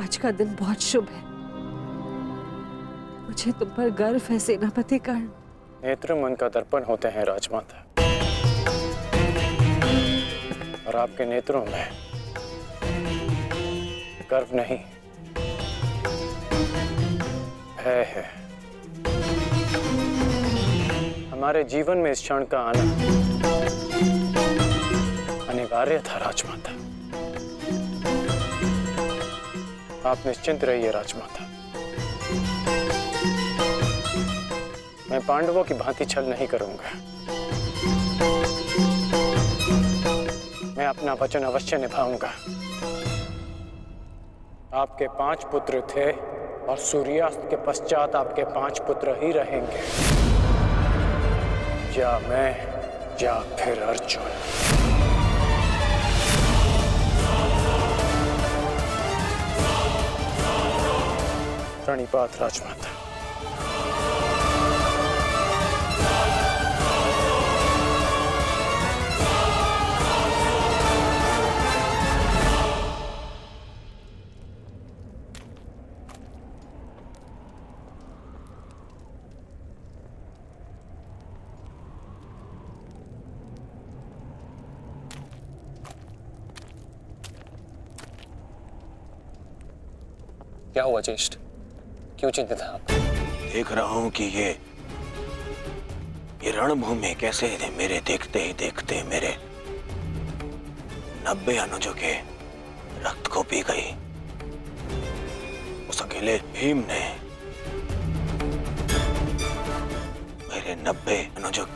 आज का दिन बहुत शुभ है। मुझे तुम पर गर्व है सेनापति कर्ण। नेत्र मन का दर्पण होते हैं राजमाता, और आपके नेत्रों में गर्व नहीं, भय है। हमारे जीवन में इस क्षण का आना अनिवार्य था राजमाता। आप निश्चिंत रहिए राजमाता। मैं पांडवों की भांति छल नहीं करूंगा। मैं अपना वचन अवश्य निभाऊंगा। आपके 5 पुत्र थे और सूर्यास्त के पश्चात आपके 5 पुत्र ही रहेंगे, या मैं या फिर अर्जुन। प्रणिपात राजमाता। क्या हुआ ज्येष्ठ? क्यों चिंतित हैं आप? देख रहा हूं कि ये रणभूमि कैसे मेरे देखते ही देखते मेरे 90 अनुजों के रक्त को पी गई। उस अकेले भीम ने मेरे 90 अनुजों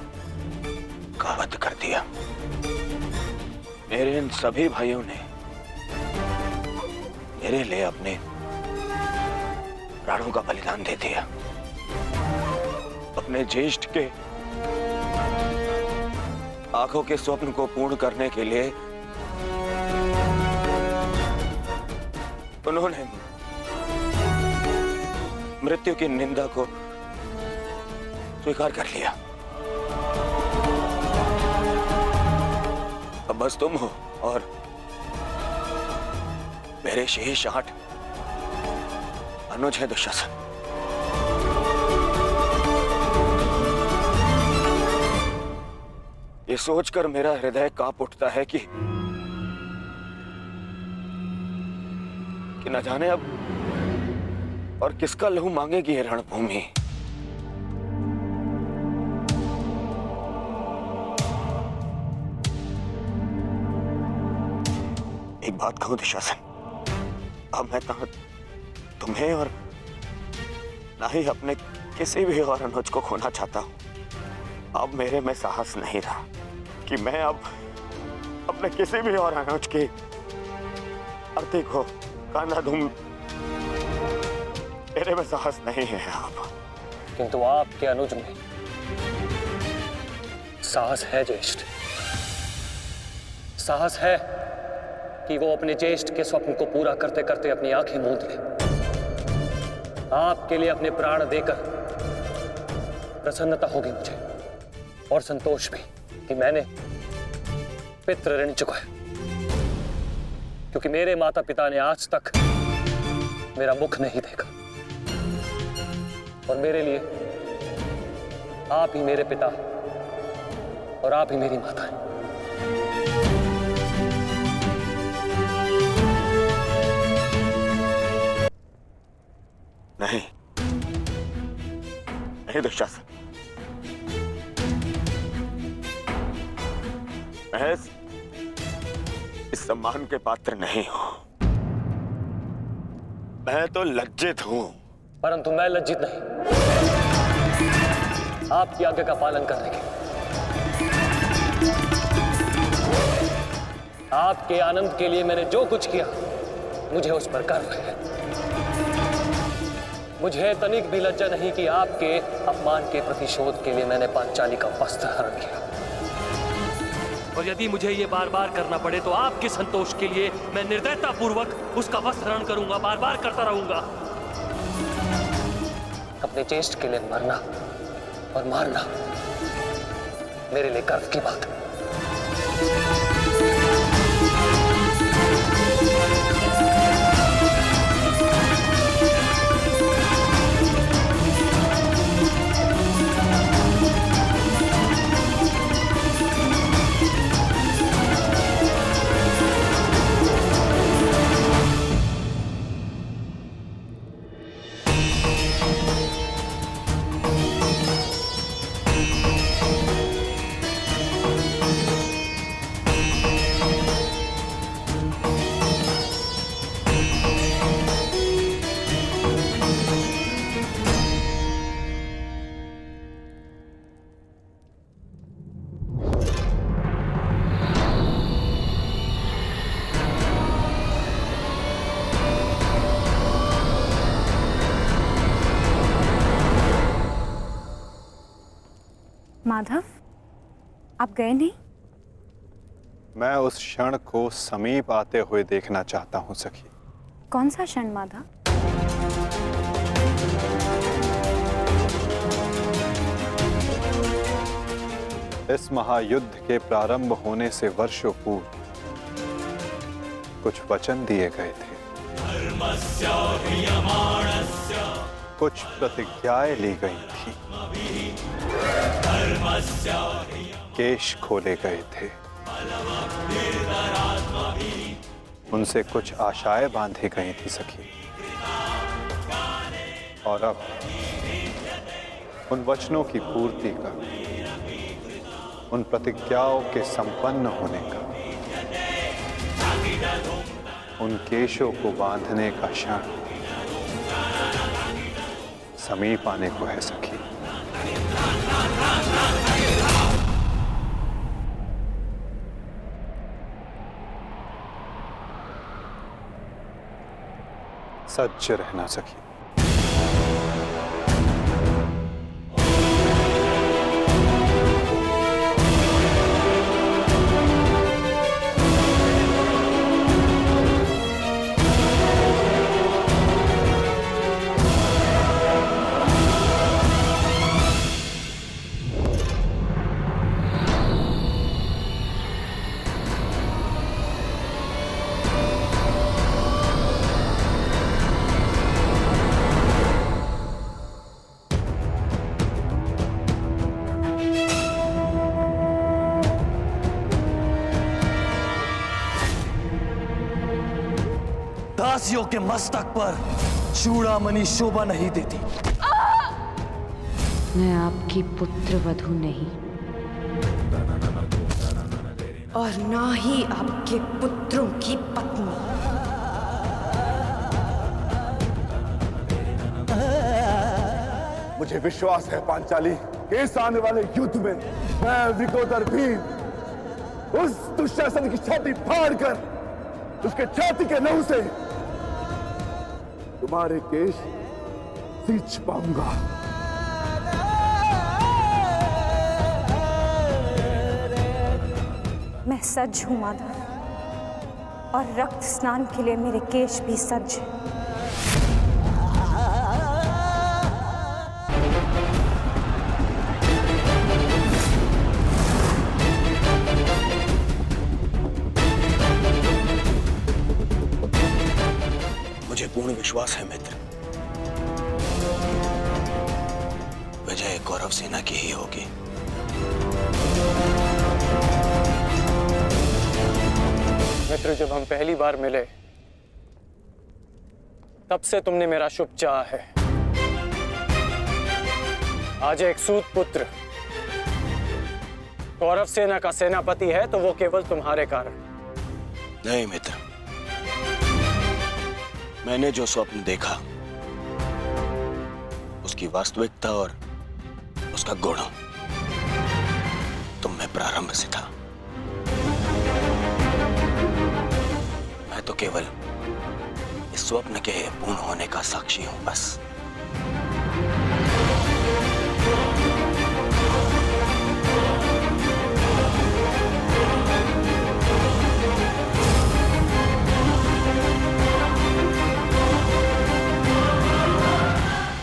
का वध कर दिया। मेरे इन सभी भाइयों ने मेरे लिए अपने प्राणों का बलिदान दे दिया। अपने ज्येष्ठ के आंखों के स्वप्न को पूर्ण करने के लिए उन्होंने मृत्यु की निंदा को स्वीकार कर लिया। अब बस तुम हो और मेरे शेष 8 अनुज है दुशासन। ये सोचकर मेरा हृदय कांप उठता है कि न जाने अब और किसका लहू मांगेगी ये रणभूमि। एक बात कहूं दुशासन, अब मैं कहां तुम्हें और ना ही अपने किसी भी और अनुज को खोना चाहता हूं। अब मेरे में साहस नहीं रहा कि मैं अब अपने किसी भी और अनुज की अर्थी को कांधा दूं। मेरे में साहस नहीं है अब। किंतु आपके अनुज में साहस है ज्येष्ठ। साहस है कि वो अपने ज्येष्ठ के स्वप्न को पूरा करते करते अपनी आंखें मूंद ले। आपके लिए अपने प्राण देकर प्रसन्नता होगी मुझे, और संतोष भी कि मैंने पितृ ऋण चुकाया, क्योंकि मेरे माता पिता ने आज तक मेरा मुख नहीं देखा, और मेरे लिए आप ही मेरे पिता और आप ही मेरी माता हैं। नहीं नहीं दुशासन, मैं इस सम्मान के पात्र नहीं हूं। मैं तो लज्जित हूं। परंतु मैं लज्जित नहीं, आपकी आज्ञा का पालन करने के। आपके आनंद के लिए मैंने जो कुछ किया, मुझे उस पर गर्व है। मुझे तनिक भी लज्जा नहीं कि आपके अपमान के प्रतिशोध के लिए मैंने पांचाली का वस्त्र हरण किया। और यदि मुझे ये बार बार करना पड़े तो आपके संतोष के लिए मैं निर्दयता पूर्वक उसका वस्त्र हरण करूंगा, बार बार करता रहूंगा। अपने ज्येष्ठ के लिए मरना और मारना मेरे लिए गर्व की बात है। माधव, आप गए नहीं? मैं उस क्षण को समीप आते हुए देखना चाहता हूं सखी। कौन सा क्षण माधव? इस महायुद्ध के प्रारंभ होने से वर्षों पूर्व कुछ वचन दिए गए थे, कुछ प्रतिज्ञाएं ली गई थी, केश खोले गए थे, उनसे कुछ आशाएं बांधी गई थी सखी। और अब उन वचनों की पूर्ति का, उन प्रतिज्ञाओं के संपन्न होने का, उन केशों को बांधने का क्षण समीप आने को है सखी। सज्ज रहना सखी। दासियों के मस्तक पर चूड़ामणि शोभा नहीं देती। मैं आपकी पुत्र वधू नहीं, और ना ही आपके पुत्रों की पत्नी। मुझे विश्वास है पांचाली कि इस आने वाले युद्ध में मैं विकोदर भीम उस दुशासन की छाती फाड़कर उसके छाती के लहू से तुम्हारे केश सींच पाऊंगा। मैं सज्ज हूं माधव, और रक्त स्नान के लिए मेरे केश भी सज्ज हैं। मुझे पूर्ण विश्वास है मित्र, विजय कौरव सेना की ही होगी। मित्र, जब हम पहली बार मिले तब से तुमने मेरा शुभ चाहा है। आज एक सूत पुत्र कौरव सेना का सेनापति है तो वो केवल तुम्हारे कारण। नहीं मित्र, मैंने जो स्वप्न देखा उसकी वास्तविकता और उसका गुण तुम में प्रारंभ से था। मैं तो केवल इस स्वप्न के पूर्ण होने का साक्षी हूं बस।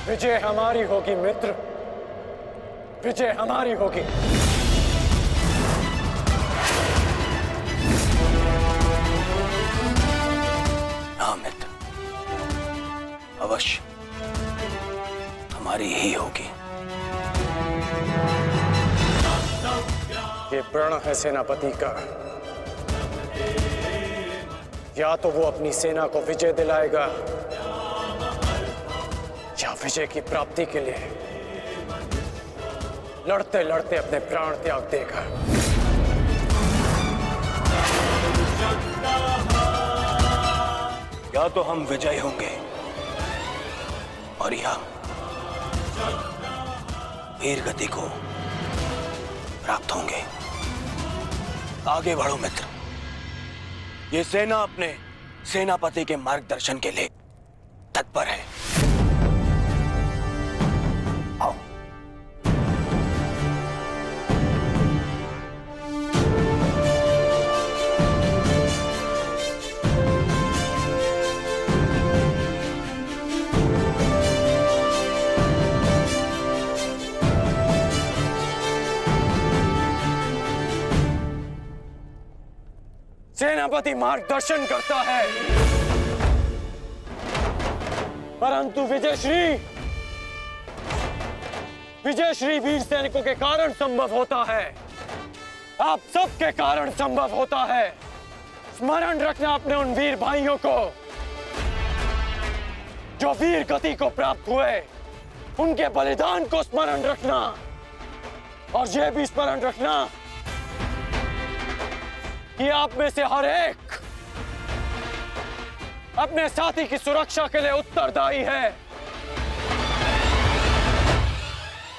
विजय हमारी होगी मित्र, विजय हमारी होगी। हाँ मित्र, अवश्य हमारी ही होगी। ये प्रण है सेनापति का। या तो वो अपनी सेना को विजय दिलाएगा या विजय की प्राप्ति के लिए लड़ते लड़ते अपने प्राण त्याग देगा। या तो हम विजयी होंगे और या वीर गति को प्राप्त होंगे। आगे बढ़ो मित्र, ये सेना अपने सेनापति के मार्गदर्शन के लिए तत्पर है। आओ। सेनापति मार्गदर्शन करता है, परंतु विजयश्री वीर सैनिकों के कारण संभव होता है। आप सबके कारण संभव होता है। स्मरण रखना अपने उन वीर भाइयों को जो वीर गति को प्राप्त हुए, उनके बलिदान को स्मरण रखना, और यह भी स्मरण रखना कि आप में से हर एक अपने साथी की सुरक्षा के लिए उत्तरदायी है।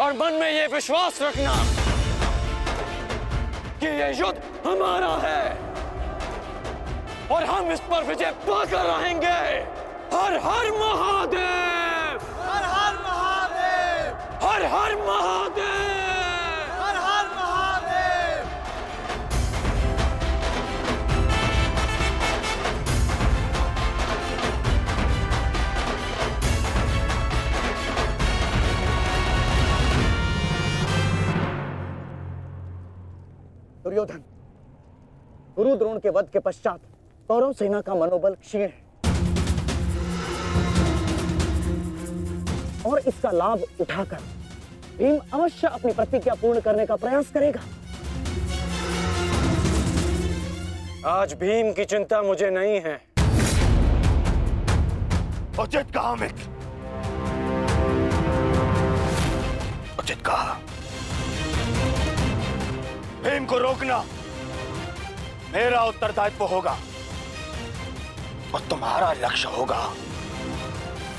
और मन में यह विश्वास रखना कि यह युद्ध हमारा है और हम इस पर विजय पाकर रहेंगे। हर हर महादेव! हर हर महादेव! हर हर महादेव! हर हर महादेव! दुर्योधन, गुरु द्रोण के वध के पश्चात कौरव सेना का मनोबल क्षीण है और इसका लाभ उठाकर भीम अवश्य अपनी प्रतिज्ञा पूर्ण करने का प्रयास करेगा। आज भीम की चिंता मुझे नहीं है। उचित कहा मित्र, उचित कहा। भीम को रोकना मेरा उत्तरदायित्व होगा और तुम्हारा लक्ष्य होगा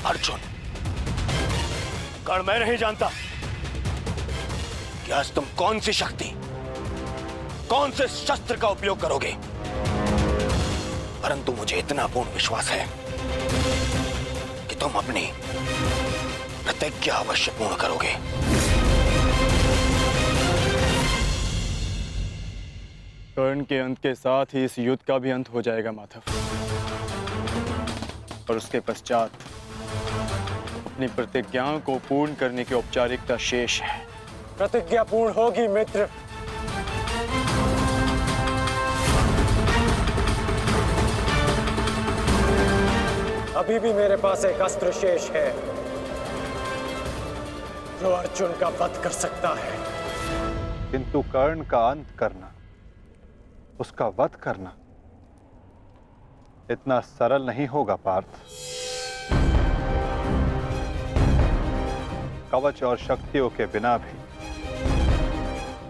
अर्जुन। कारण मैं नहीं जानता कि आज तुम कौन सी शक्ति, कौन से शस्त्र का उपयोग करोगे, परंतु मुझे इतना पूर्ण विश्वास है कि तुम अपनी प्रतिज्ञा अवश्य पूर्ण करोगे। कर्ण के अंत के साथ ही इस युद्ध का भी अंत हो जाएगा माधव, और उसके पश्चात अपनी प्रतिज्ञाओं को पूर्ण करने की औपचारिकता शेष है। प्रतिज्ञा पूर्ण होगी मित्र। अभी भी मेरे पास एक अस्त्र शेष है जो अर्जुन का वध कर सकता है। किंतु कर्ण का अंत करना, उसका वध करना इतना सरल नहीं होगा पार्थ। कवच और शक्तियों के बिना भी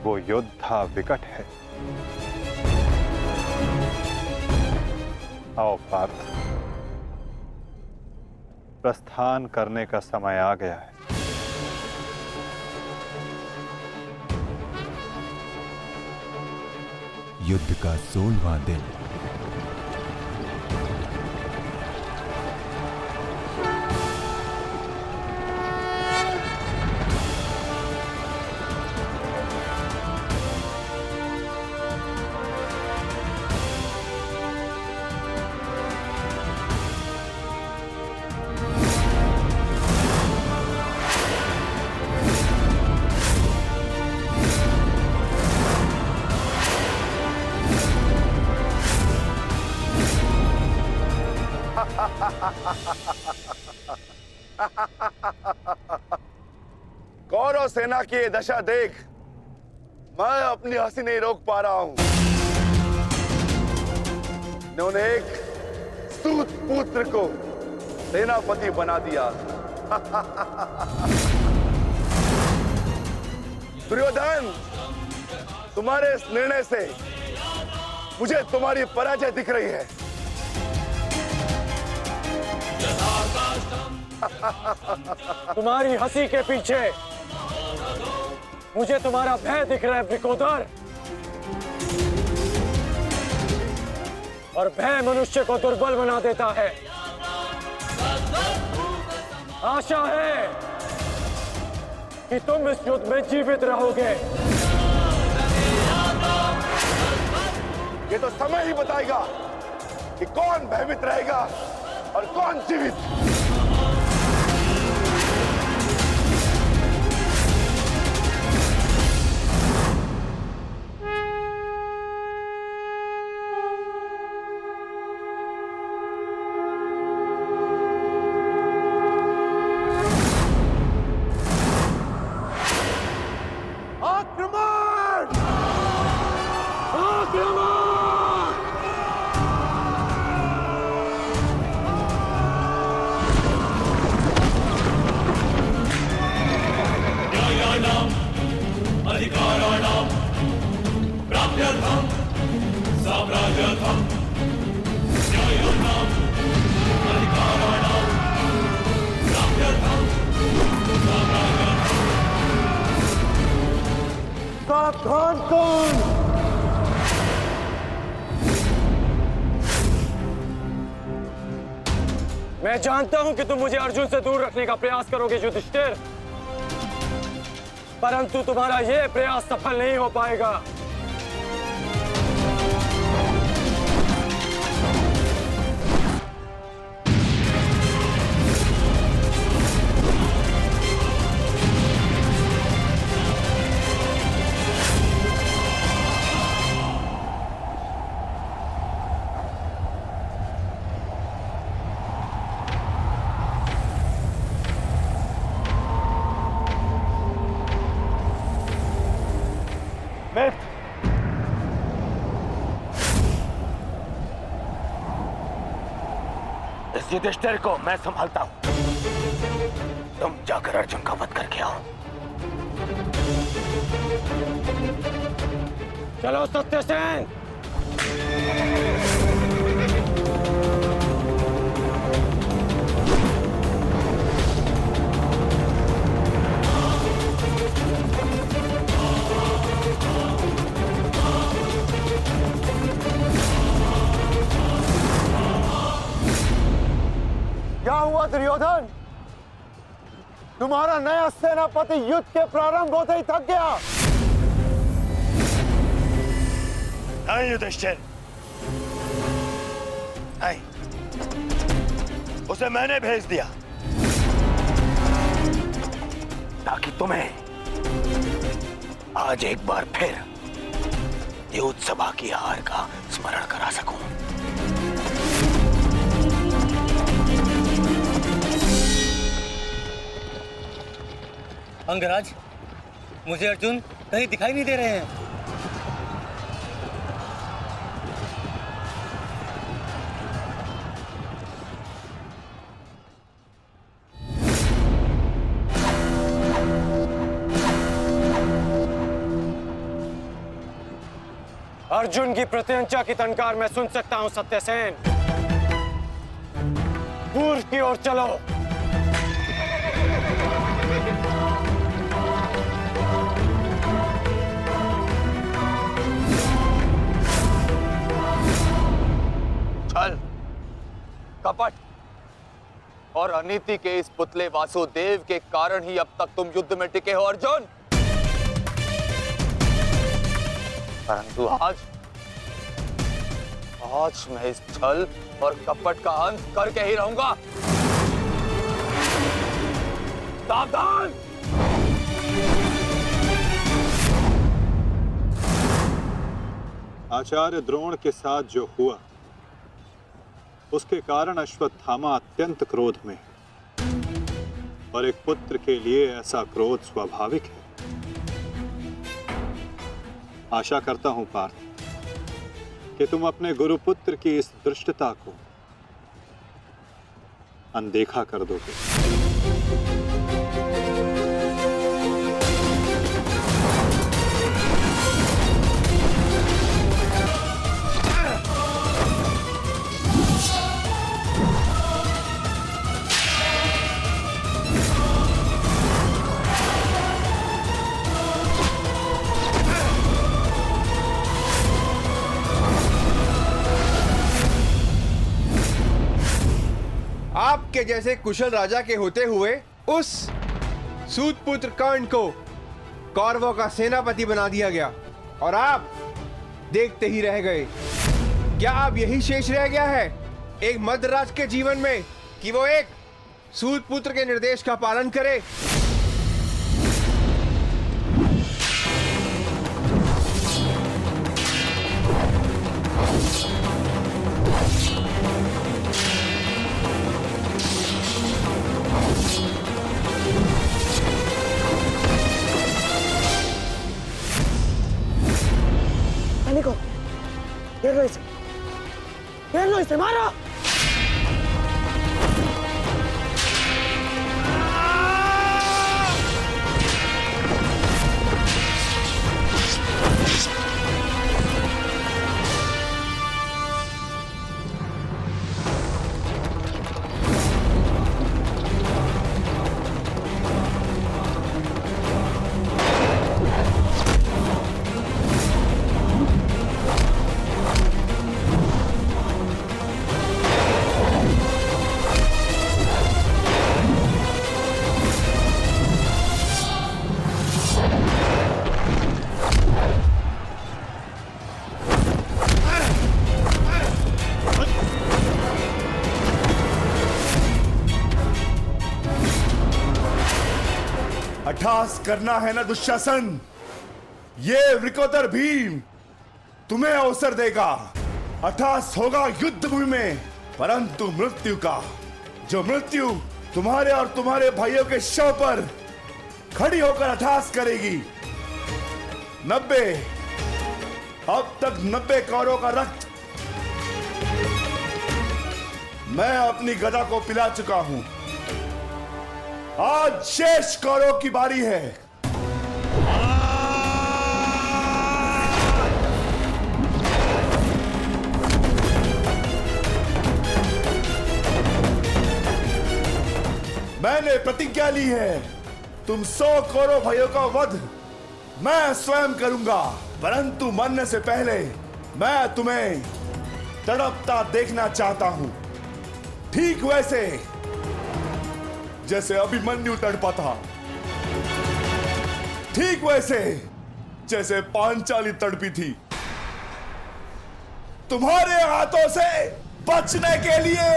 वो योद्धा विकट है। आओ पार्थ, प्रस्थान करने का समय आ गया है। युद्ध का 16वां दिन। कौरव सेना की ये दशा देख मैं अपनी हंसी नहीं रोक पा रहा हूं। इन्होंने एक सूत पुत्र को सेनापति बना दिया। दुर्योधन, तुम्हारे इस निर्णय से मुझे तुम्हारी पराजय दिख रही है। तुम्हारी हंसी के पीछे मुझे तुम्हारा भय दिख रहा है वृकोदर, और भय मनुष्य को दुर्बल बना देता है। आशा है कि तुम इस युद्ध में जीवित रहोगे। ये तो समय ही बताएगा कि कौन भयभीत रहेगा और कौन जीवित। कौन कौन? मैं जानता हूं कि तुम मुझे अर्जुन से दूर रखने का प्रयास करोगे युधिष्ठिर, परंतु तुम्हारा यह प्रयास सफल नहीं हो पाएगा। इस युधिष्ठिर को मैं संभालता हूं, तुम जाकर अर्जुन का वध करके आओ। चलो सत्यसेन। क्या हुआ दुर्योधन? तुम्हारा नया सेनापति युद्ध के प्रारंभ होते ही थक गया। नहीं युधिष्ठिर, नहीं, उसे मैंने भेज दिया ताकि तुम्हें आज एक बार फिर युद्ध सभा की हार का स्मरण करा सकूं। अंगराज, मुझे अर्जुन कहीं दिखाई नहीं दे रहे हैं। अर्जुन की प्रत्यंचा की टंकार मैं सुन सकता हूं सत्यसेन। पूर्व की ओर चलो। छल, कपट और अनीति के इस पुतले वासुदेव के कारण ही अब तक तुम युद्ध में टिके हो अर्जुन। परंतु आज मैं इस छल और कपट का अंत करके ही रहूंगा। सावधान! आचार्य द्रोण के साथ जो हुआ उसके कारण अश्वत्थामा अत्यंत क्रोध में है। और एक पुत्र के लिए ऐसा क्रोध स्वाभाविक है। आशा करता हूं पार्थ कि तुम अपने गुरुपुत्र की इस दुष्टता को अनदेखा कर दोगे। आपके जैसे कुशल राजा के होते हुए उस सूतपुत्र कर्ण को कौरवों का सेनापति बना दिया गया और आप देखते ही रह गए। क्या अब यही शेष रह गया है एक मध्यराज के जीवन में कि वो एक सूतपुत्र के निर्देश का पालन करे? घेर लो इसे, मारो। अट्ठास करना है ना दुशासन, ये वृकोदर भीम तुम्हें अवसर देगा। अट्ठास होगा युद्ध भूमि में, परंतु मृत्यु का, जो मृत्यु तुम्हारे और तुम्हारे भाइयों के शव पर खड़ी होकर अट्ठास करेगी। 90, अब तक 90 कौरों का रक्त मैं अपनी गदा को पिला चुका हूं। आज शेष कौरों की बारी है। मैंने प्रतिज्ञा ली है, तुम 100 कौरव भाइयों का वध मैं स्वयं करूंगा, परंतु मरने से पहले मैं तुम्हें तड़पता देखना चाहता हूं, ठीक वैसे जैसे अभिमन्यु तड़पा था, ठीक वैसे जैसे पांचाली तड़पी थी। तुम्हारे हाथों से बचने के लिए।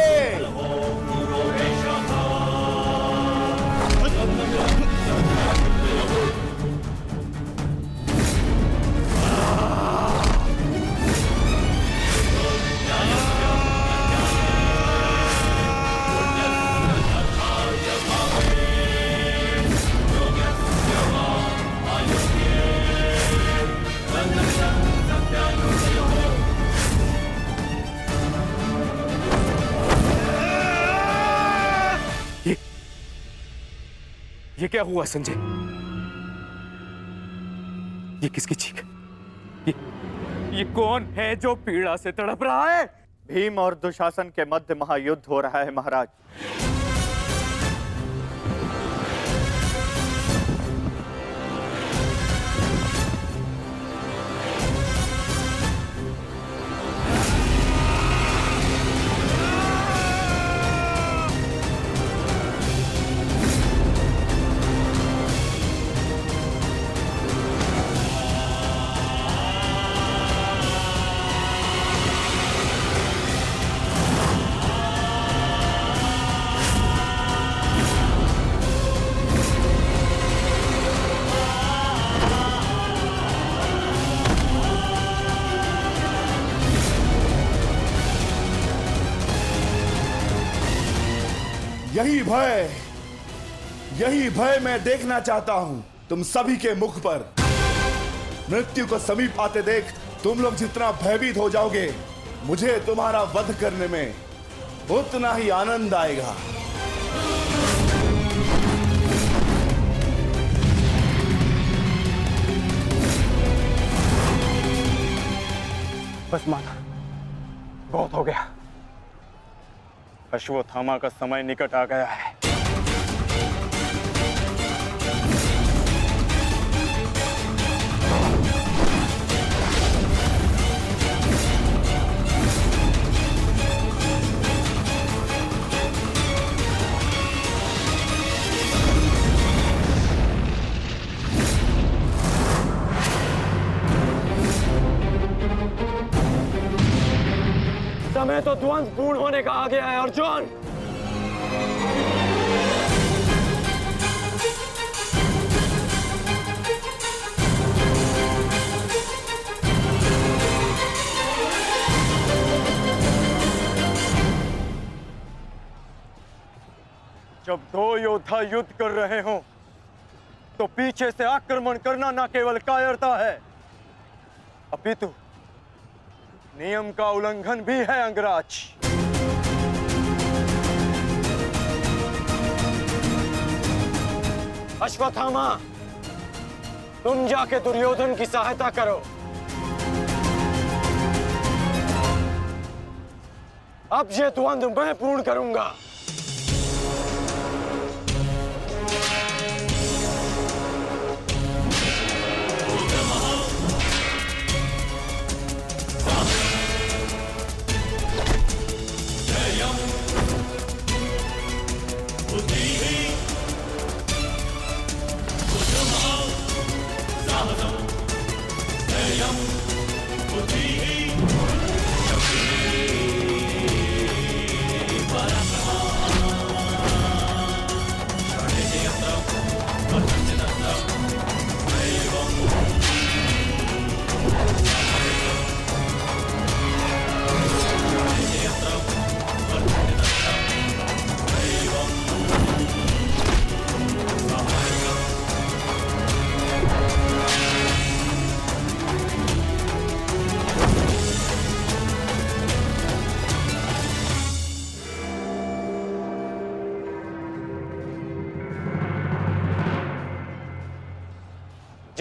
ये क्या हुआ संजय? ये किसकी चीख? ये कौन है जो पीड़ा से तड़प रहा है? भीम और दुशासन के मध्य महायुद्ध हो रहा है महाराज। यही भय मैं देखना चाहता हूं तुम सभी के मुख पर। मृत्यु को समीप आते देख तुम लोग जितना भयभीत हो जाओगे, मुझे तुम्हारा वध करने में उतना ही आनंद आएगा। बस माता, बहुत हो गया। अश्वत्थामा का समय निकट आ गया है। समय तो ध्वंस पूर्ण होने का आ गया है अर्जुन। जब दो योद्धा युद्ध कर रहे हों, तो पीछे से आक्रमण करना न केवल कायरता है, अपितु नियम का उल्लंघन भी है अंगराज। अश्वत्थामा, तुम जाके दुर्योधन की सहायता करो। अब ये द्वंद्व मैं पूर्ण करूंगा।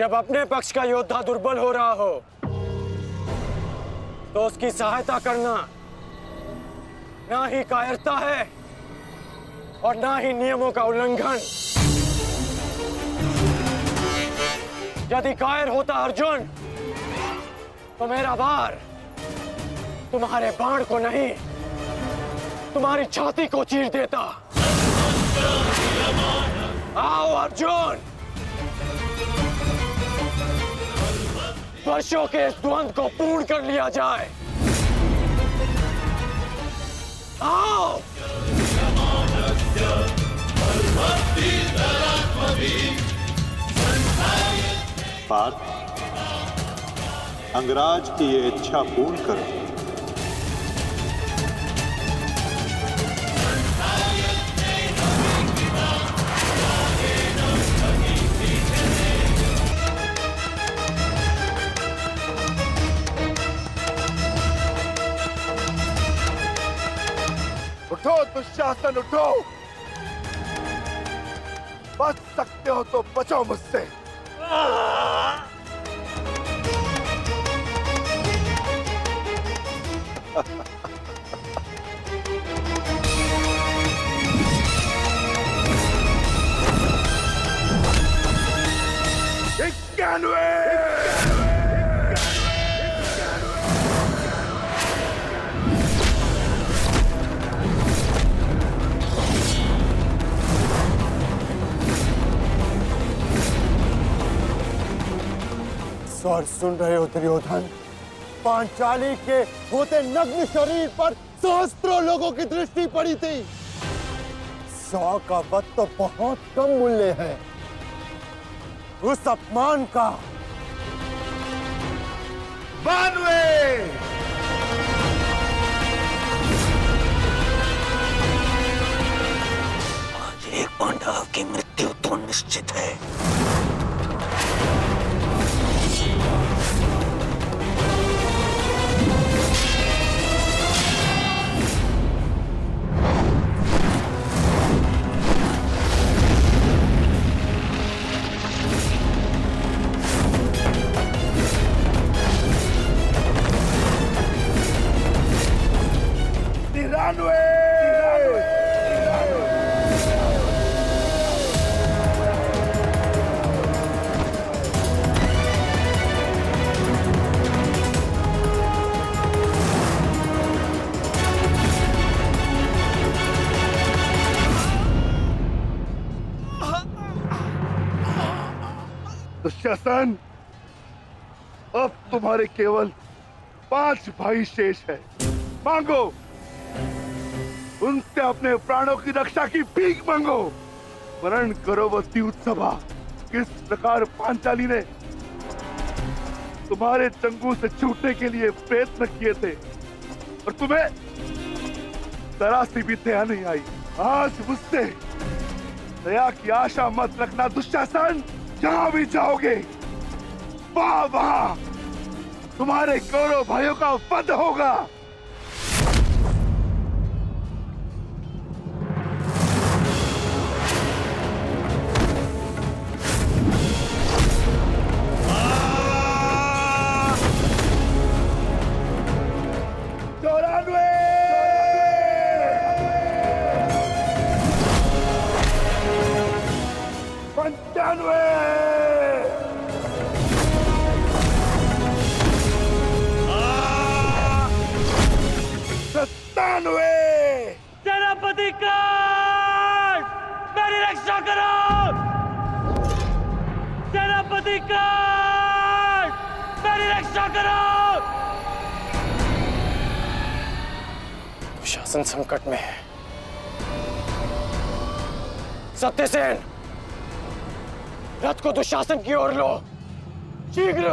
जब अपने पक्ष का योद्धा दुर्बल हो रहा हो तो उसकी सहायता करना ना ही कायरता है और ना ही नियमों का उल्लंघन। यदि कायर होता अर्जुन तो मेरा वार तुम्हारे बाण को नहीं, तुम्हारी छाती को चीर देता। आओ अर्जुन, वर्षों के इस द्वंद्व को पूर्ण कर लिया जाए। आओ। पार्थ, अंगराज की ये इच्छा पूर्ण करो। उठो दुशासन, उठो। बच सकते हो तो बचो मुझसे। स्वर सुन रहे हो दुर्योधन? पांचाली के होते नग्न शरीर पर सहस्त्रों लोगों की दृष्टि पड़ी थी। 100 का वध तो बहुत कम मूल्य है। उस अपमान का 92 आज एक पांडव की मृत्यु तो निश्चित है। दुशासन, अब तुम्हारे केवल 5 भाई शेष है। मांगो, उनसे अपने प्राणों की रक्षा की भीख मांगो। वर्ण करो वो द्यूत सभा, किस प्रकार पांचाली ने तुम्हारे चंगू से छूटने के लिए प्रयत्न किए थे और तुम्हें जरा सी भी दया नहीं आई। आज मुझसे दया की आशा मत रखना दुशासन। जहां भी जाओगे वहां तुम्हारे कौरव भाइयों का वध होगा। सेनापति कांड, मेरी रक्षा करो। सेनापति कांड, मेरी रक्षा करो। शासन संकट में है। सत्यसेन, रथ को दुशासन की ओर लो, शीघ्र।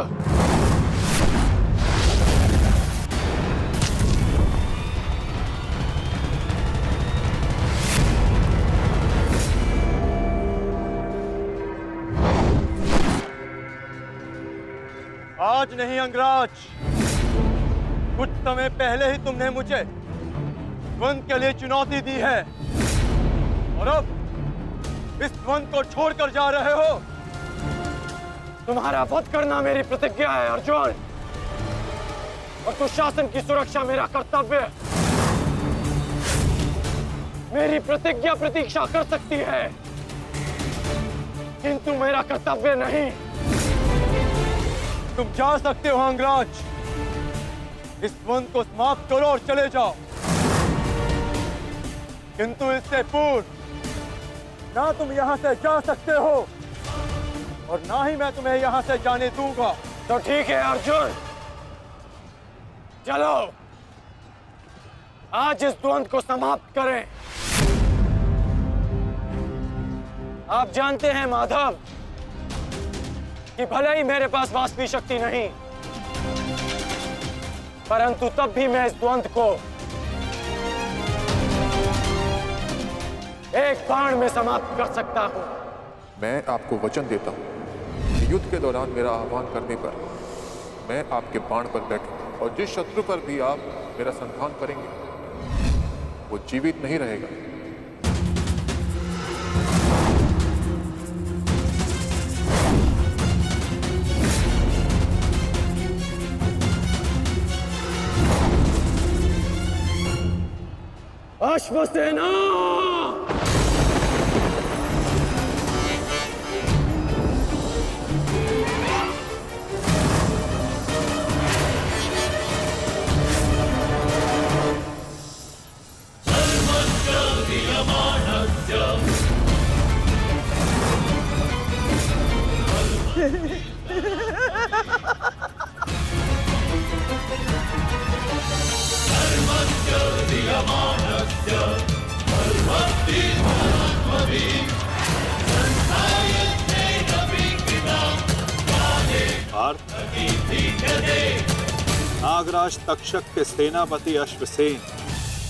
आज नहीं अंगराज, कुछ समय पहले ही तुमने मुझे द्वंद्व के लिए चुनौती दी है और अब इस द्वंद्व को छोड़कर जा रहे हो। तुम्हारा वध करना मेरी प्रतिज्ञा है अर्जुन, और दुशासन की सुरक्षा मेरा कर्तव्य है। मेरी प्रतिज्ञा प्रतीक्षा कर सकती है, किंतु मेरा कर्तव्य नहीं। तुम जा सकते हो अंगराज, इस द्वंद्व को समाप्त करो और चले जाओ, किंतु इससे पूर्व ना तुम यहां से जा सकते हो और ना ही मैं तुम्हें यहां से जाने दूंगा। तो ठीक है अर्जुन, चलो आज इस द्वंद्व को समाप्त करें। आप जानते हैं माधव कि भले ही मेरे पास वास्तविक शक्ति नहीं, परंतु तब भी मैं इस द्वंद्व को एक बाण में समाप्त कर सकता हूं। मैं आपको वचन देता हूं कि युद्ध के दौरान मेरा आह्वान करने पर मैं आपके बाण पर बैठूंगा, और जिस शत्रु पर भी आप मेरा संधान करेंगे वो जीवित नहीं रहेगा। अश्वसेना! नागराज तक्षक के सेनापति अश्वसेन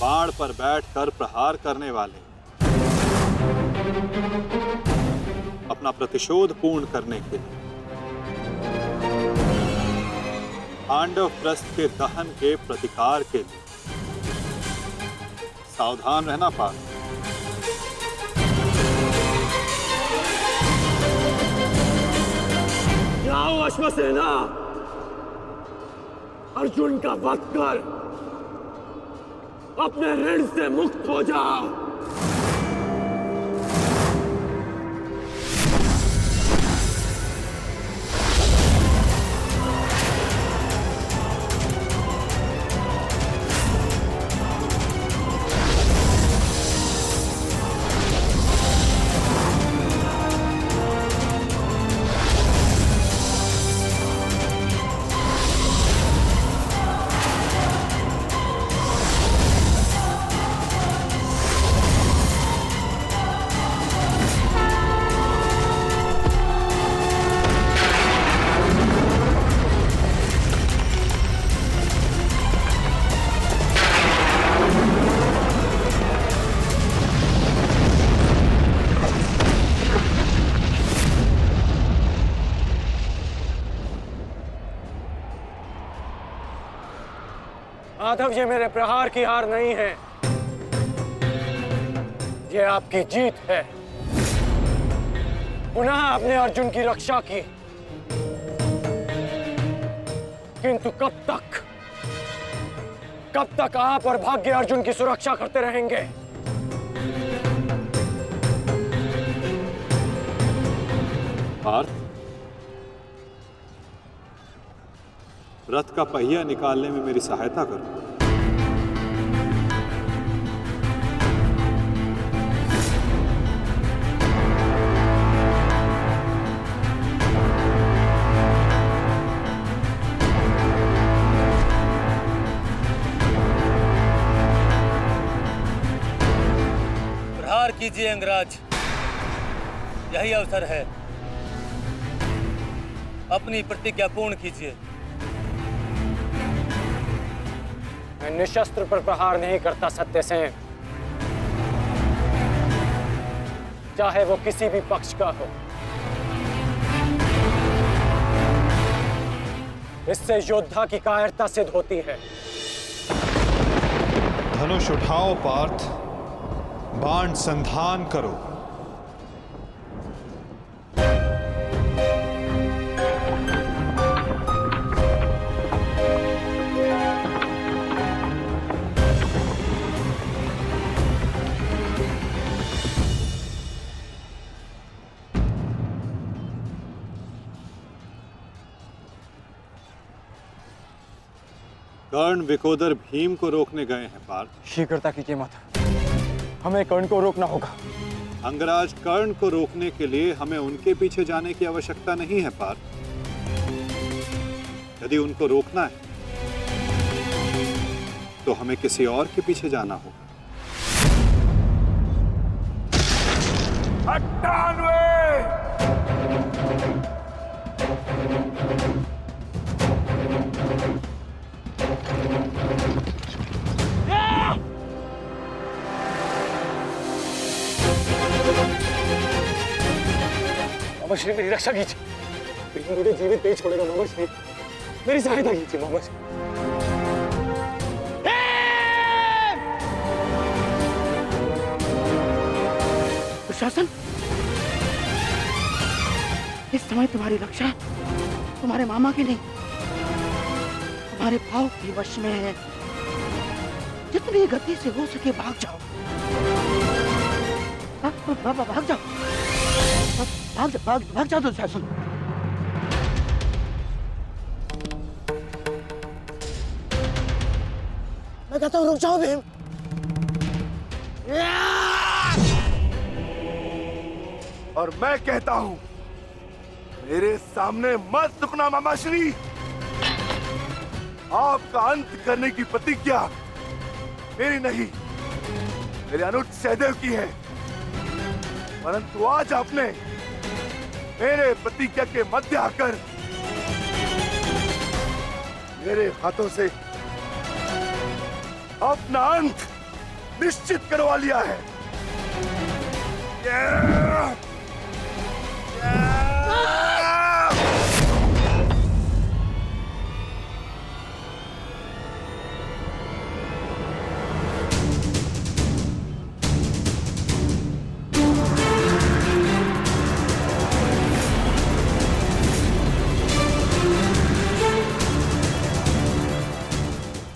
बाण पर बैठकर प्रहार करने वाले अपना प्रतिशोध पूर्ण करने के लिए पांडव प्रस्थ के दहन के प्रतिकार के लिए सावधान रहना पार्थ। जाओ अश्वसेना, अर्जुन का वध कर अपने ऋण से मुक्त हो जाओ। माधव, ये मेरे प्रहार की हार नहीं है, ये आपकी जीत है। पुनः आपने अर्जुन की रक्षा की, किंतु कब तक आप और भाग्य अर्जुन की सुरक्षा करते रहेंगे? पार्थ, रथ का पहिया निकालने में मेरी सहायता करो। प्रहार कीजिए अंगराज, यही अवसर है। अपनी प्रतिज्ञा पूर्ण कीजिए। मैं निशस्त्र पर प्रहार नहीं करता सत्यसेन, चाहे वो किसी भी पक्ष का हो। इससे योद्धा की कायरता सिद्ध होती है। धनुष उठाओ पार्थ, बाण संधान करो। कर्ण विकोदर भीम को रोकने गए हैं पार्थ। शीघ्रता कीजिए माता, हमें कर्ण को रोकना होगा। अंगराज कर्ण को रोकने के लिए हमें उनके पीछे जाने की आवश्यकता नहीं है पार्थ। यदि उनको रोकना है तो हमें किसी और के पीछे जाना होगा। 98 मामा श्री मेरी रक्षा कीजिए, मुझे जीवित नहीं छोड़ेगा मामा श्री, मेरी सहायता कीजिए मामा श्री। दुशासन, इस समय तुम्हारी रक्षा तुम्हारे मामा की नहीं, तुम्हारे भाव के वश में है। जितनी गति से हो सके भाग जाओ, भाग जाओ, भाग जाओ दुशासन। मैं कहता हूँ रुक जाओ भीम। और मैं कहता हूं मेरे सामने मत रुकना मामाश्री। आपका अंत करने की प्रतिज्ञा मेरी नहीं, मेरे अनुज सहदेव की है। परंतु आज आपने मेरे प्रतिज्ञा के मध्य आकर मेरे हाथों से अपना अंत निश्चित करवा लिया है।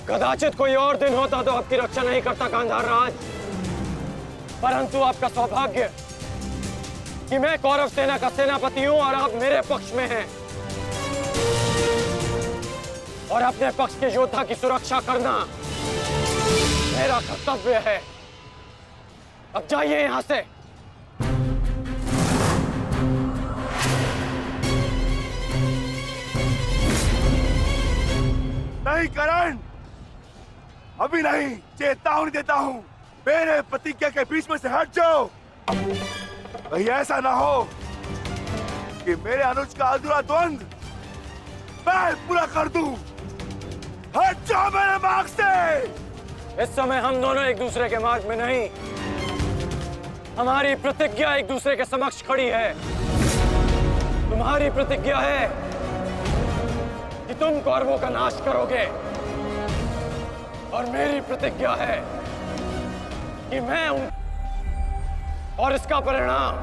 कदाचित कोई और दिन होता तो आपकी रक्षा नहीं करता गांधार राज, परंतु आपका सौभाग्य कि मैं कौरव सेना का सेनापति हूं और आप मेरे पक्ष में हैं। और अपने पक्ष के योद्धा की सुरक्षा करना मेरा कर्तव्य है। अब जाइए यहां से। नहीं करण, अभी नहीं, चेतावनी देता हूं, मेरे प्रतिज्ञा के बीच में से हट जाओ। कहीं ऐसा ना हो कि मेरे अनुज का अधूरा द्वंद मैं पूरा कर दूं। हट जाओ मेरे मार्ग से। इस समय हम दोनों एक दूसरे के मार्ग में नहीं, हमारी प्रतिज्ञा एक दूसरे के समक्ष खड़ी है। तुम्हारी प्रतिज्ञा है कि तुम कौरवों का नाश करोगे और मेरी प्रतिज्ञा है कि मैं और इसका परिणाम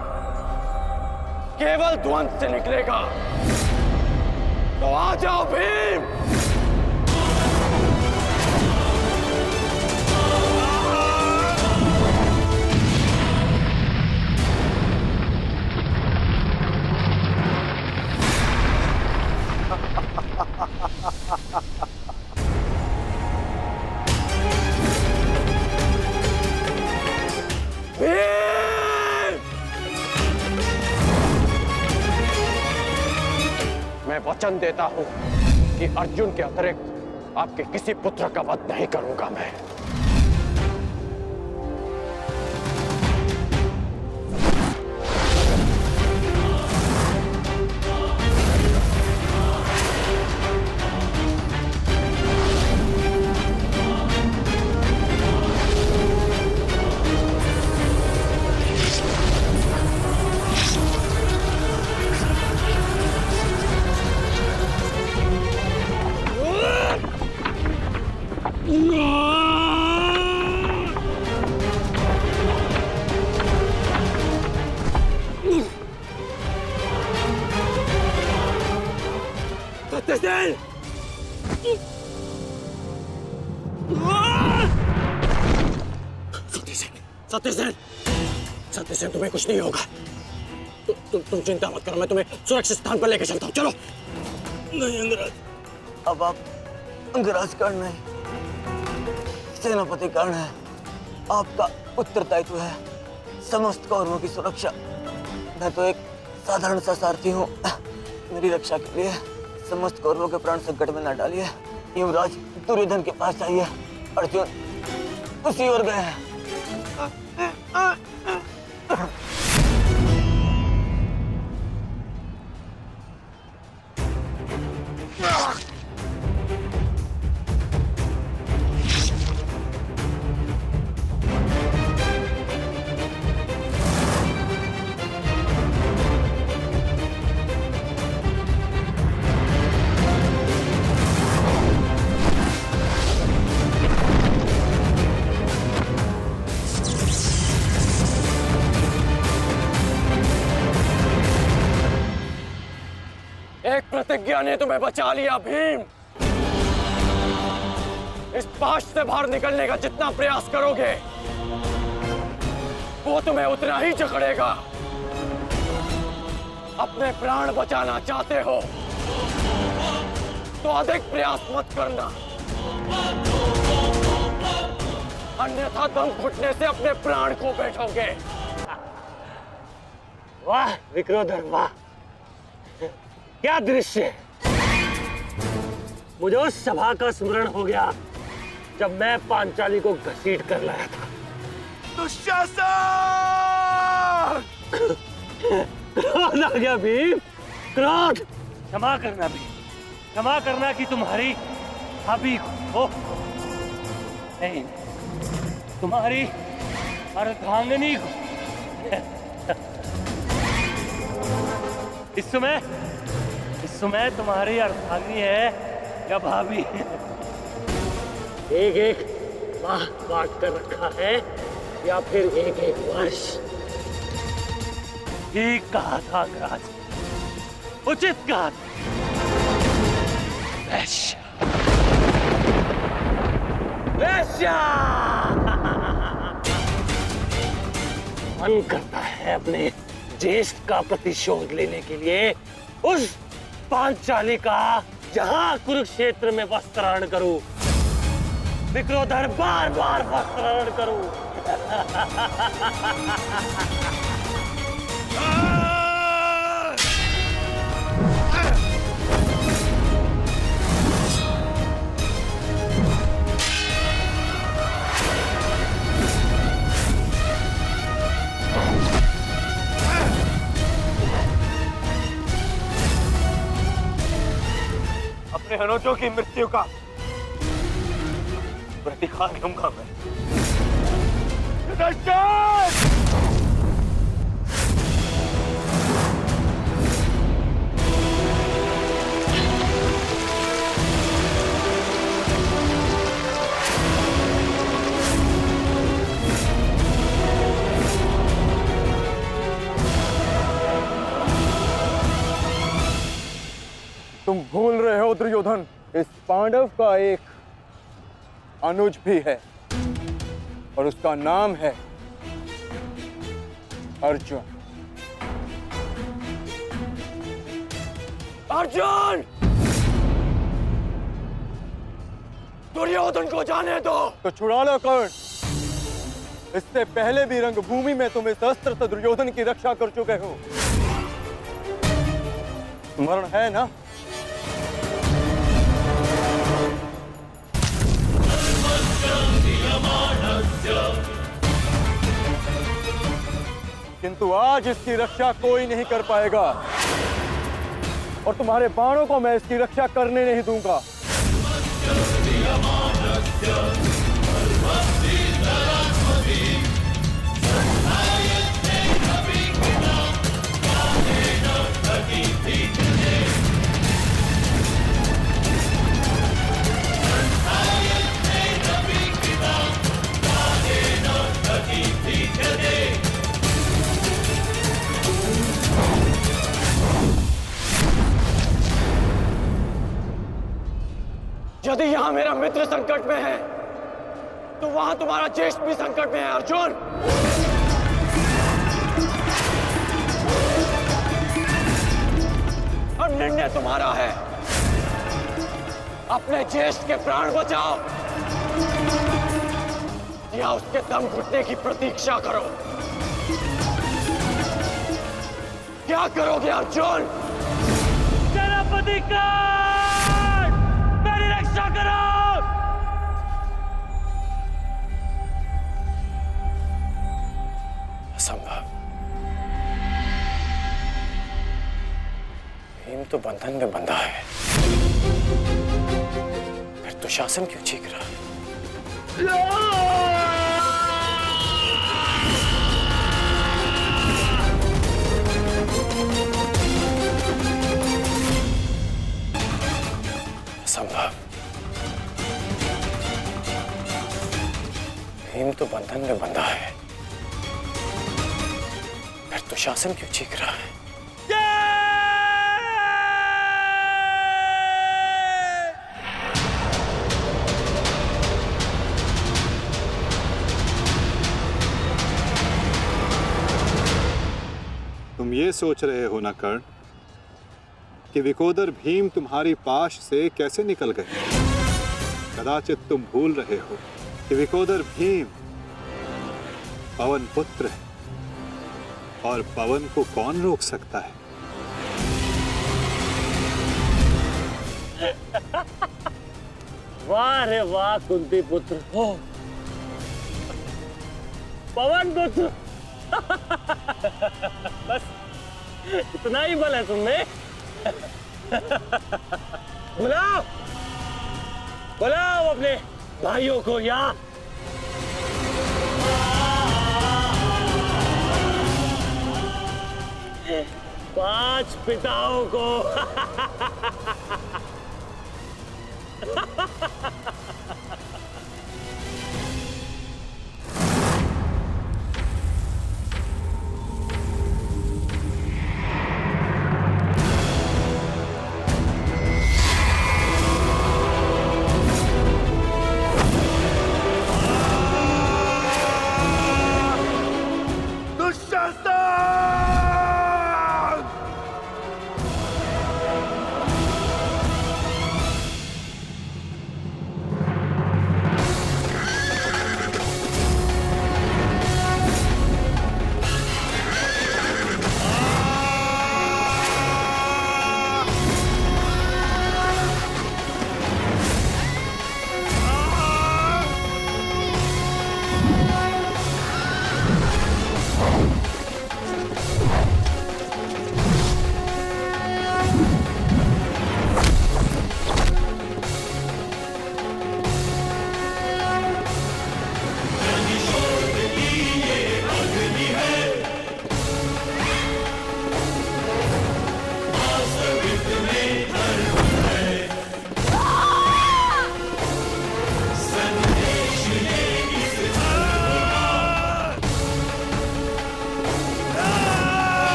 केवल द्वंद से निकलेगा। तो आ जाओ भीम। मैं वचन देता हूं कि अर्जुन के अतिरिक्त आपके किसी पुत्र का वध नहीं करूंगा मैं। सत्यसेन, तुम्हें कुछ नहीं होगा। तुम चिंता मत करो, मैं तुम्हें सुरक्षित स्थान पर लेकर चलता हूँ। चलो। नहीं अंगराज, अब आप अंगराज कर्ण नहीं, सेनापति कर्ण है, आपका उत्तरदायित्व है समस्त कौरवों की सुरक्षा। मैं तो एक साधारण सा सारथी हूँ। मेरी रक्षा के लिए समस्त कौरवों के प्राण संकट में न डालिए। युवराज दुर्योधन के पास जाइए, अर्जुन उसी ओर गए हैं। प्रतिज्ञा ने तुम्हें बचा लिया भीम। इस पाश से बाहर निकलने का जितना प्रयास करोगे वो तुम्हें उतना ही जकड़ेगा। अपने प्राण बचाना चाहते हो तो अधिक प्रयास मत करना, अन्यथा दम घुटने से अपने प्राण को बैठोगे। वाह विक्रोधर वाह, क्या दृश्य! मुझे उस सभा का स्मरण हो गया जब मैं पांचाली को घसीट कर लाया था। दुशासन! क्रोध आ गया भीम, क्रोध! क्षमा करना भीम, क्षमा करना कि तुम्हारी भाभी को नहीं, तुम्हारी अर्धांगिनी को। इस समय तुम्हारी अर्धांगिनी है या भाभी? एक एक माह बांट कर रखा है या फिर एक एक वर्ष? ठीक कहा था अंगराज, उचित कहा था। वैश्य, वैश्य! मन करता है अपने ज्येष्ठ का प्रतिशोध लेने के लिए उस पांचाली का जहां कुरुक्षेत्र में वस्त्राहरण करूं, विक्रोधर बार बार वस्त्राहरण करूं। अपने अनुजों की मृत्यु का प्रतिकार लूंगा मैं। तुम भूल रहे हो दुर्योधन, इस पांडव का एक अनुज भी है और उसका नाम है अर्जुन। अर्जुन! दुर्योधन को जाने दो। तो छुड़ा लो कर्ण। इससे पहले भी रंगभूमि में तुम इस अस्त्र से दुर्योधन की रक्षा कर चुके हो। स्मरण है ना? किंतु आज इसकी रक्षा कोई नहीं कर पाएगा और तुम्हारे बाणों को मैं इसकी रक्षा करने नहीं दूंगा। यदि यहां मेरा मित्र संकट में है तो वहां तुम्हारा ज्येष्ठ भी संकट में है अर्जुन। और निर्णय तुम्हारा है, अपने ज्येष्ठ के प्राण बचाओ या उसके दम घुटने की प्रतीक्षा करो? क्या करोगे अर्जुन? सेनापति कर्ण, मेरी रक्षा करो। असंभव। भीम तो बंधन में बंधा है, फिर दुशासन क्यों चीख रहा है? असंभव। भीम तो बंधन में बंधा है, फिर दुशासन क्यों चीख रहा है? तुम ये सोच रहे हो ना कर्ण कि विकोदर भीम तुम्हारी पाश से कैसे निकल गए? कदाचित तुम भूल रहे हो कि विकोदर भीम पवन पुत्र है, और पवन को कौन रोक सकता है? वाह रे वाह कुंती पुत्र हो, पवन पुत्र। बस इतना ही बल है तुमने। बुलाओ बुलाओ अपने भाइयों को यहाँ। 5 पिताओं को।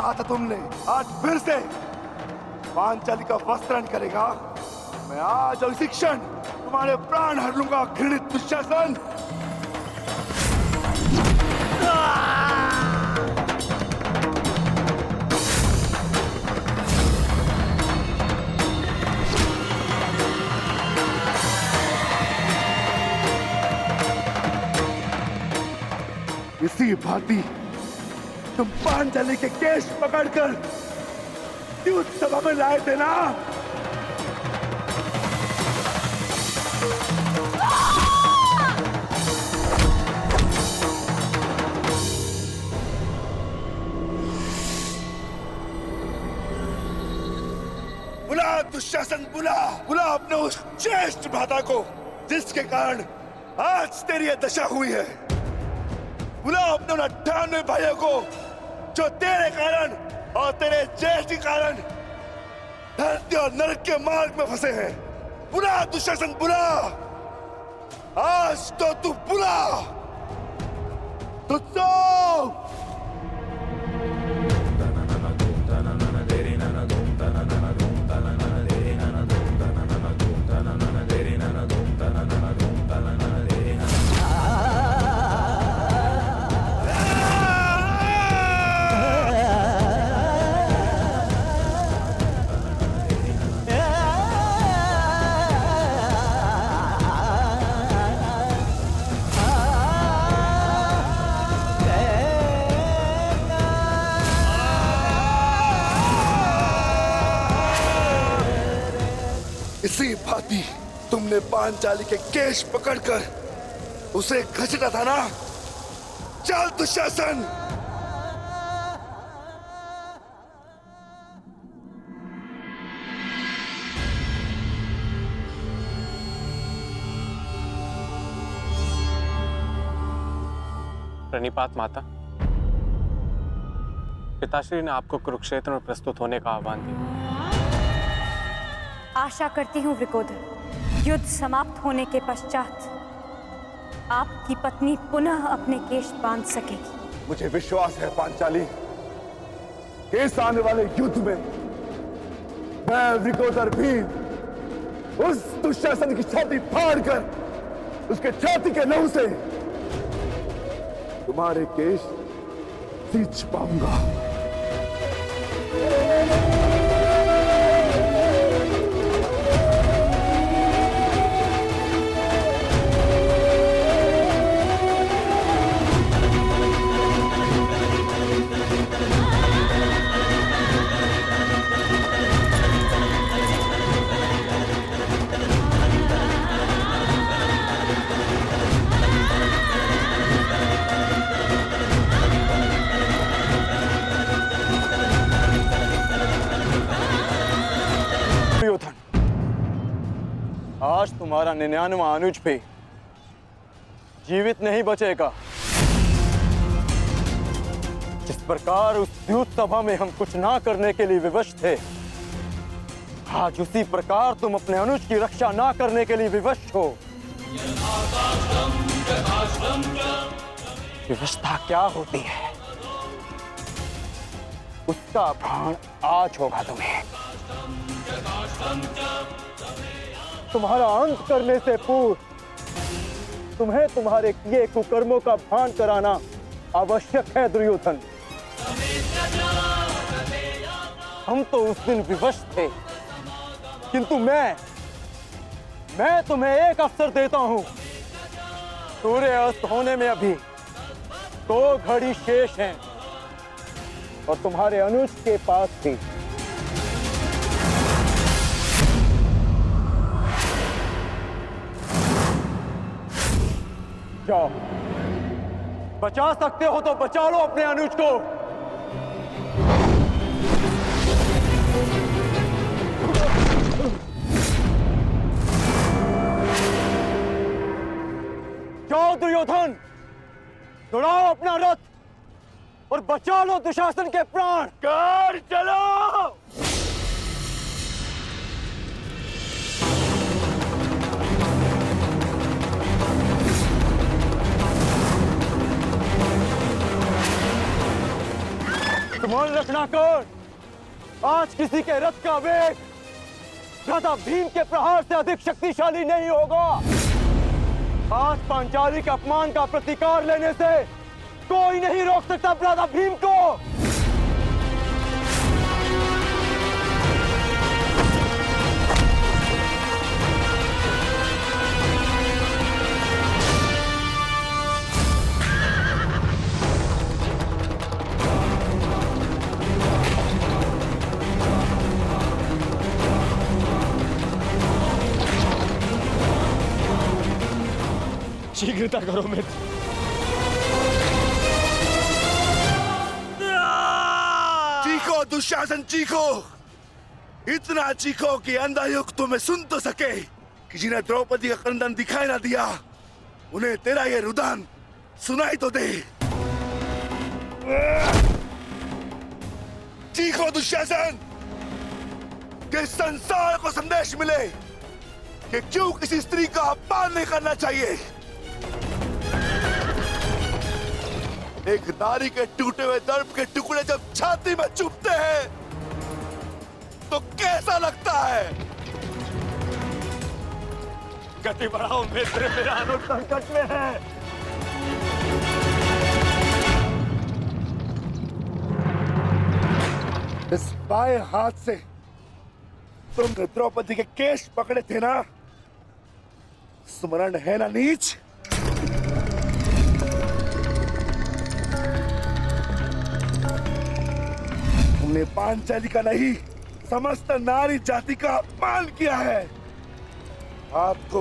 कहा था तुमने, आज फिर से पांचाली का वस्त्रण करेगा। मैं आज और इसी क्षण तुम्हारे प्राण हर लूंगा, घृणित दुशासन। इसी भांति तुम पांचाली के केश पकड़कर द्यूत सभा में लाए थे ना? बुला दुशासन, बुला बुला अपने उस ज्येष्ठ भ्राता को जिसके कारण आज तेरी यह दशा हुई है। बुला अपने उन 98 भाइयों को जो तेरे कारण और तेरे ज्येष्ठ के कारण धरती और नरक के मार्ग में फंसे हैं। बुला दुशासन, बुला, आज तो तू बुला। तुझको इसी भांति तुमने पांचाली के केश पकड़कर उसे घसीटा था ना? चल दुशासन। प्रणिपात माता, पिताश्री ने आपको कुरुक्षेत्र में प्रस्तुत होने का आह्वान दिया। आशा करती हूँ वृकोदर, युद्ध समाप्त होने के पश्चात आपकी पत्नी पुनः अपने केश बांध सकेगी। मुझे विश्वास है पांचाली, इस आने वाले युद्ध में मैं वृकोदर भीम उस दुशासन की छाती फाड़कर उसके छाती के लहू से तुम्हारे केश सींच पाऊंगा। आज तुम्हारा 99वां अनुज भी जीवित नहीं बचेगा। जिस प्रकार उस द्यूत सभा में हम कुछ ना करने के लिए विवश थे, आज उसी प्रकार तुम अपने अनुज की रक्षा ना करने के लिए विवश हो। विवशता क्या होती है, उसका भान आज होगा तुम्हें। तुम्हारा अंत करने से पूर्व तुम्हें तुम्हारे किए कुकर्मों का भान कराना आवश्यक है दुर्योधन। हम तो उस दिन विवश थे, किंतु मैं तुम्हें एक अवसर देता हूं। सूर्य अस्त होने में अभी 2 घड़ी शेष हैं और तुम्हारे अनुज के पास भी। जाओ, बचा सकते हो तो बचा लो अपने अनुज को। जाओ दुर्योधन, दौड़ाओ अपना रथ और बचा लो दुशासन के प्राण। कर चलो। ध्यान रखना कर्ण, आज किसी के रथ का वेग भ्राता भीम के प्रहार से अधिक शक्तिशाली नहीं होगा। आज पांचाली के अपमान का प्रतिकार लेने से कोई नहीं रोक सकता भ्राता भीम को। शीघ्रता करो मित्र। चीखो दुशासन चीखो, इतना चीखो कि अंधा युग तुम्हें सुन तो सके कि जिन्हें द्रौपदी का क्रंदन दिखाई ना दिया उन्हें तेरा ये रुदन सुनाई तो दे। चीखो दुशासन कि संसार को संदेश मिले कि क्यों किसी स्त्री का अपमान नहीं करना चाहिए। एक नारी के टूटे हुए दर्प के टुकड़े जब छाती में चुभते हैं तो कैसा लगता है। गति बढ़ाओ मित्र, मेरा अनुज संकट में है। इस बाएं हाथ से तुमने द्रौपदी के केश पकड़े थे ना, स्मरण है ना नीच। तुमने पांचाली का नहीं समस्त नारी जाति का अपमान किया है। आपको